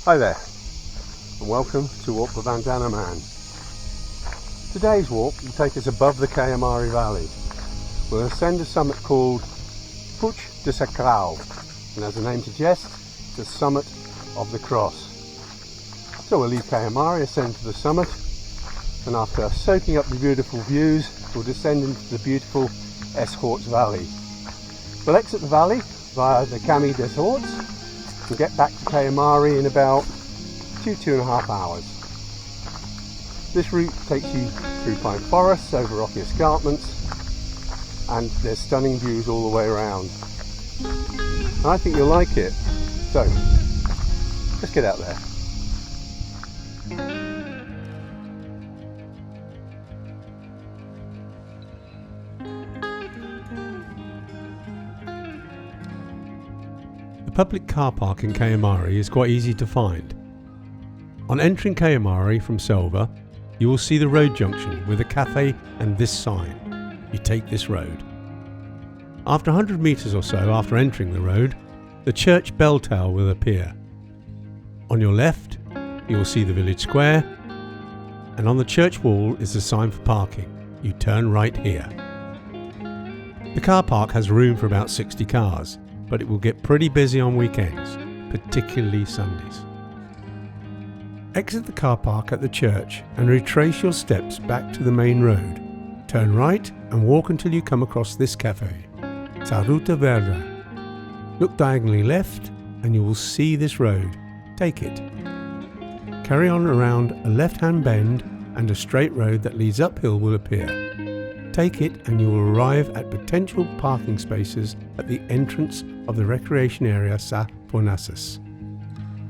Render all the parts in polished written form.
Hi there, and welcome to Walk the Bandana Man. Today's walk will take us above the Caimari Valley. We'll ascend a summit called Puig de Sa Creu, and as the name suggests, the summit of the cross. So we'll leave Caimari, ascend to the summit, and after soaking up the beautiful views, we'll descend into the beautiful Es Horts Valley. We'll exit the valley via the Caimari des Horts. We'll get back to Caimari in about 2.5 hours. This route takes you through pine forests, over rocky escarpments, and there's stunning views all the way around. And I think you'll like it. So, let's get out there. The public car park in Caimari is quite easy to find. On entering Caimari from Selva, you will see the road junction with a cafe and this sign. You take this road. After 100 metres or so after entering the road, the church bell tower will appear. On your left, you will see the village square, and on the church wall is the sign for parking. You turn right here. The car park has room for about 60 cars, but it will get pretty busy on weekends, particularly Sundays. Exit the car park at the church and retrace your steps back to the main road. Turn right and walk until you come across this cafe, Sa Fornassos. Look diagonally left and you will see this road. Take it. Carry on around a left-hand bend and a straight road that leads uphill will appear. Take it and you will arrive at potential parking spaces at the entrance of the recreation area Sa Fornassos.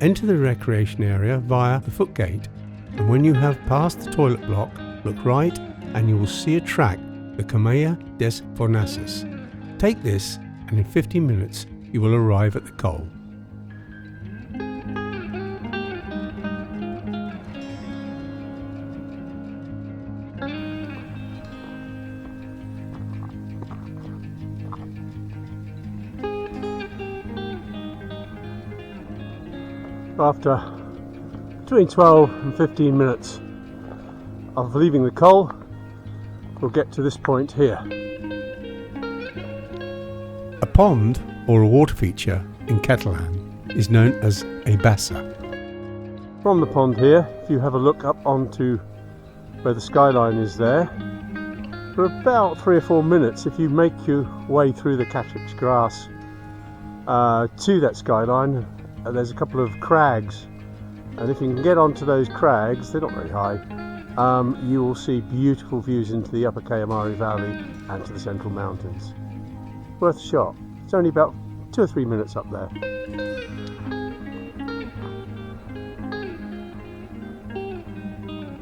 Enter the recreation area via the foot gate, and when you have passed the toilet block, look right and you will see a track, the Caimari des Horts. Take this and in 15 minutes you will arrive at the col. After between 12 and 15 minutes of leaving the col, we'll get to this point here. A pond, or a water feature in Catalan, is known as a bassa. From the pond here, if you have a look up onto where the skyline is there, for about 3 or 4 minutes, if you make your way through the catrix grass to that skyline, there's a couple of crags, and if you can get onto those crags, they're not very high, you will see beautiful views into the upper Caimari Valley and to the central mountains. Worth a shot. It's only about 2 or 3 minutes up there.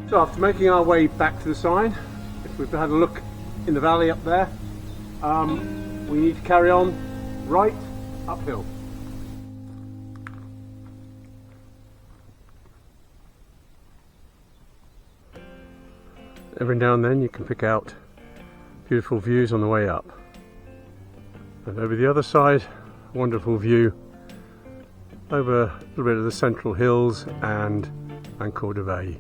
So after making our way back to the sign, if we've had a look in the valley up there, we need to carry on right uphill. Every now and then you can pick out beautiful views on the way up. And over the other side, a wonderful view over a little bit of the central hills and Ancourt de Veille.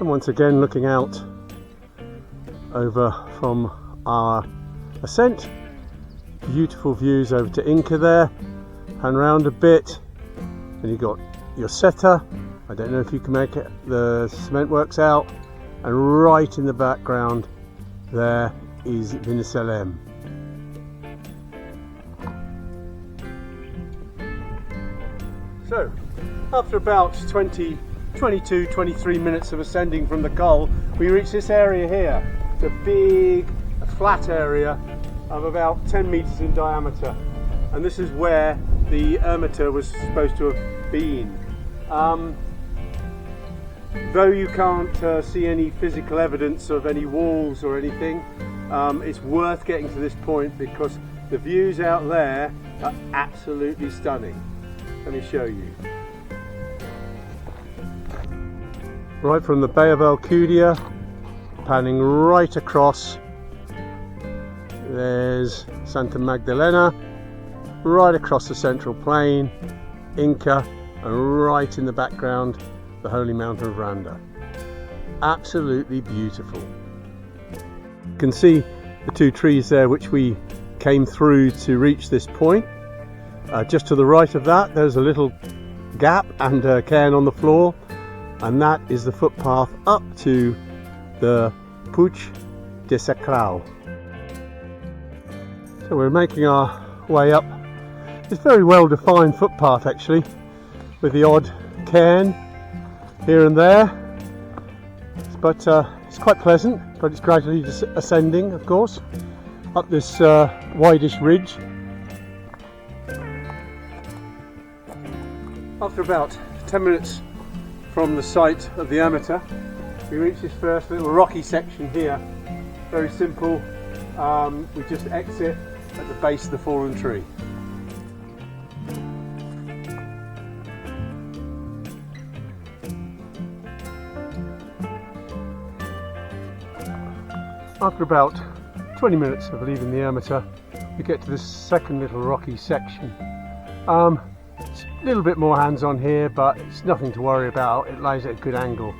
And once again looking out over from our ascent, beautiful views over to Inca there, and round a bit and you've got your Seta. I don't know if you can make it, the cement works out, and right in the background there is Vinicelem. So after about 22-23 minutes of ascending from the col, we reach this area here. It's a big flat area of about 10 meters in diameter, and this is where the ermita was supposed to have been. Though you can't see any physical evidence of any walls or anything, it's worth getting to this point because the views out there are absolutely stunning. Let me show you. Right from the Bay of Alcudia panning right across. There's Santa Magdalena, right across the central plain, Inca, and right in the background, the Holy Mountain of Randa. Absolutely beautiful. You can see the two trees there which we came through to reach this point. Just to the right of that, there's a little gap and a cairn on the floor, and that is the footpath up to the Puig de Sa Creu. So we're making our way up. It's a very well defined footpath actually, with the odd cairn here and there, but it's quite pleasant, but it's gradually ascending, of course, up this wideish ridge. After about 10 minutes from the site of the amateur, we reach this first little rocky section here. Very simple. We just exit at the base of the fallen tree. After about 20 minutes of leaving the amateur, we get to this second little rocky section. It's a little bit more hands-on here, but it's nothing to worry about. It lies at a good angle.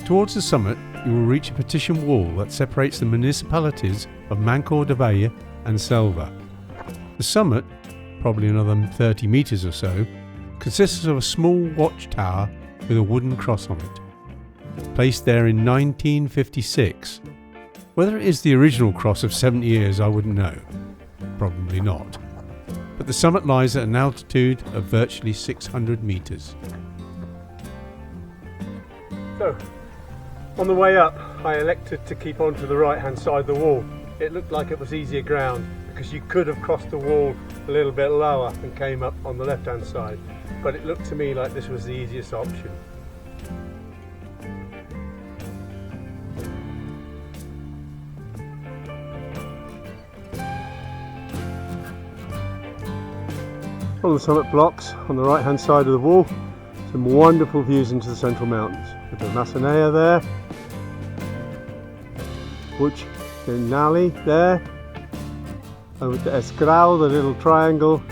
Towards the summit, you will reach a partition wall that separates the municipalities of Mancor de Valle and Selva. The summit, probably another 30 metres or so, consists of a small watchtower with a wooden cross on it, placed there in 1956. Whether it is the original cross of 70 years I wouldn't know, probably not, but the summit lies at an altitude of virtually 600 metres. So, on the way up, I elected to keep on to the right hand side of the wall. It looked like it was easier ground because you could have crossed the wall a little bit lower and came up on the left hand side, but it looked to me like this was the easiest option. On the summit blocks on the right hand side of the wall, some wonderful views into the central mountains with the Massanea there, Puig de there, and with the Es Horts, the little triangle,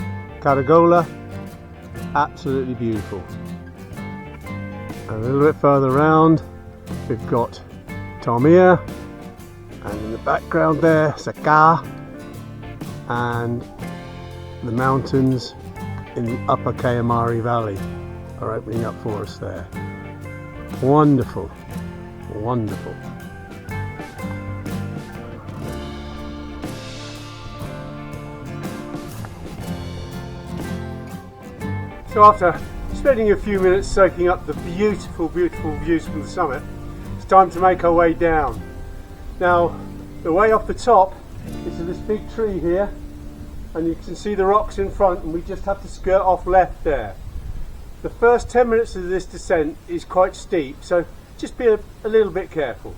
Caragola, absolutely beautiful. And a little bit further round we've got Tarmia, and in the background there Saka, and the mountains in the upper Caimari Valley are opening up for us there. Wonderful, wonderful. So after spending a few minutes soaking up the beautiful, beautiful views from the summit, it's time to make our way down. Now, the way off the top is to this big tree here, and you can see the rocks in front, and we just have to skirt off left there. The first 10 minutes of this descent is quite steep, so just be a little bit careful.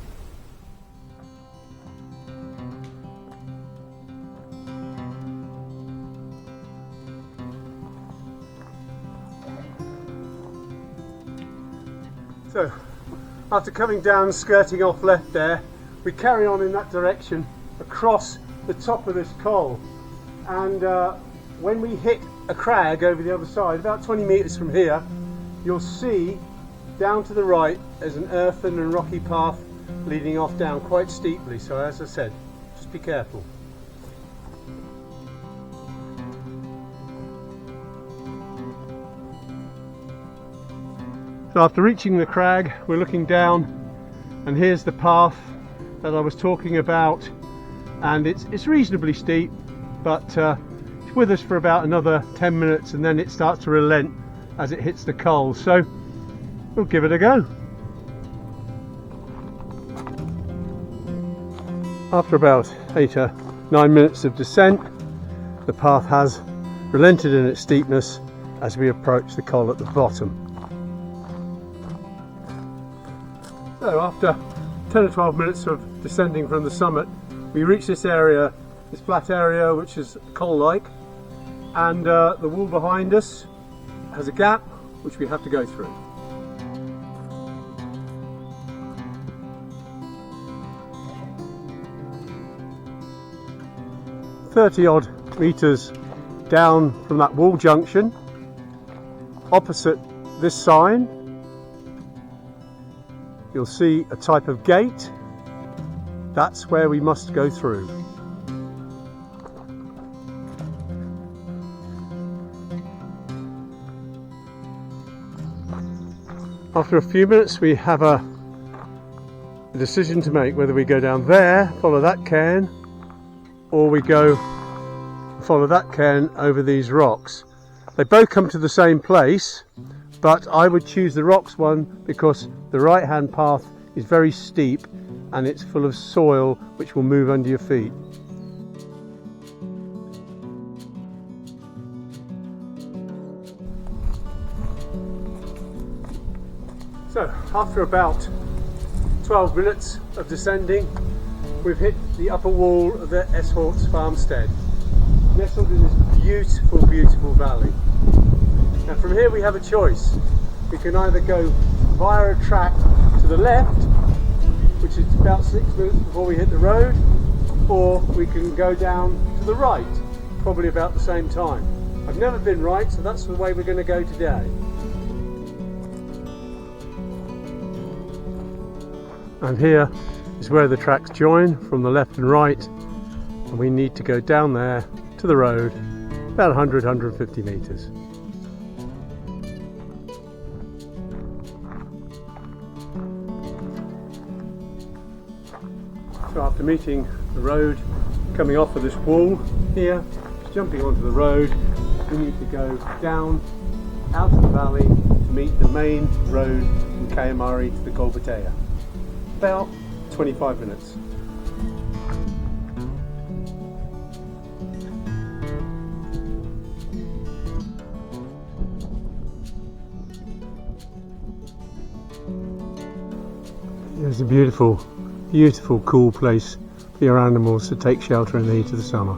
So, after coming down and skirting off left there, we carry on in that direction across the top of this col, and when we hit a crag over the other side, about 20 metres from here, you'll see down to the right there's an earthen and rocky path leading off down quite steeply, so as I said, just be careful. So after reaching the crag, we're looking down, and here's the path that I was talking about, and it's reasonably steep, but it's with us for about another 10 minutes and then it starts to relent as it hits the coal, so we'll give it a go. After about 8 or 9 minutes of descent, the path has relented in its steepness as we approach the coal at the bottom. So after 10 or 12 minutes of descending from the summit, we reach this area this flat area which is col-like, and the wall behind us has a gap which we have to go through. "30-odd metres down from that wall junction, opposite this sign, you'll see a type of gate. That's where we must go through." After a few minutes we have a decision to make, whether we go down there, follow that cairn, or we go follow that cairn over these rocks. They both come to the same place, but I would choose the rocks one because the right hand path is very steep and it's full of soil which will move under your feet. So after about 12 minutes of descending, we've hit the upper wall of the Es Horts farmstead, nestled in this beautiful, beautiful valley. Now from here we have a choice. We can either go via a track to the left, which is about 6 minutes before we hit the road, or we can go down to the right, probably about the same time. I've never been right, so that's the way we're going to go today. And here is where the tracks join from the left and right, and we need to go down there to the road, about 100-150 metres. So after meeting the road, coming off of this wall here, jumping onto the road, we need to go down out of the valley to meet the main road from Caimari to the Colbatea. About 25 minutes. It's a beautiful, beautiful, cool place for your animals to take shelter in the heat of the summer.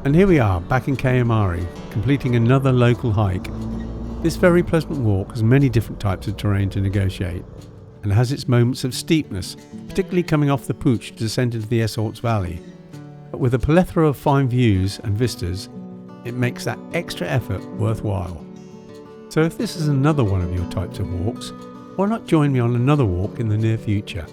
And here we are, back in Caimari, completing another local hike. This very pleasant walk has many different types of terrain to negotiate, and has its moments of steepness, particularly coming off the Puig to descend into the Es Horts Valley. But with a plethora of fine views and vistas, it makes that extra effort worthwhile. So if this is another one of your types of walks, why not join me on another walk in the near future?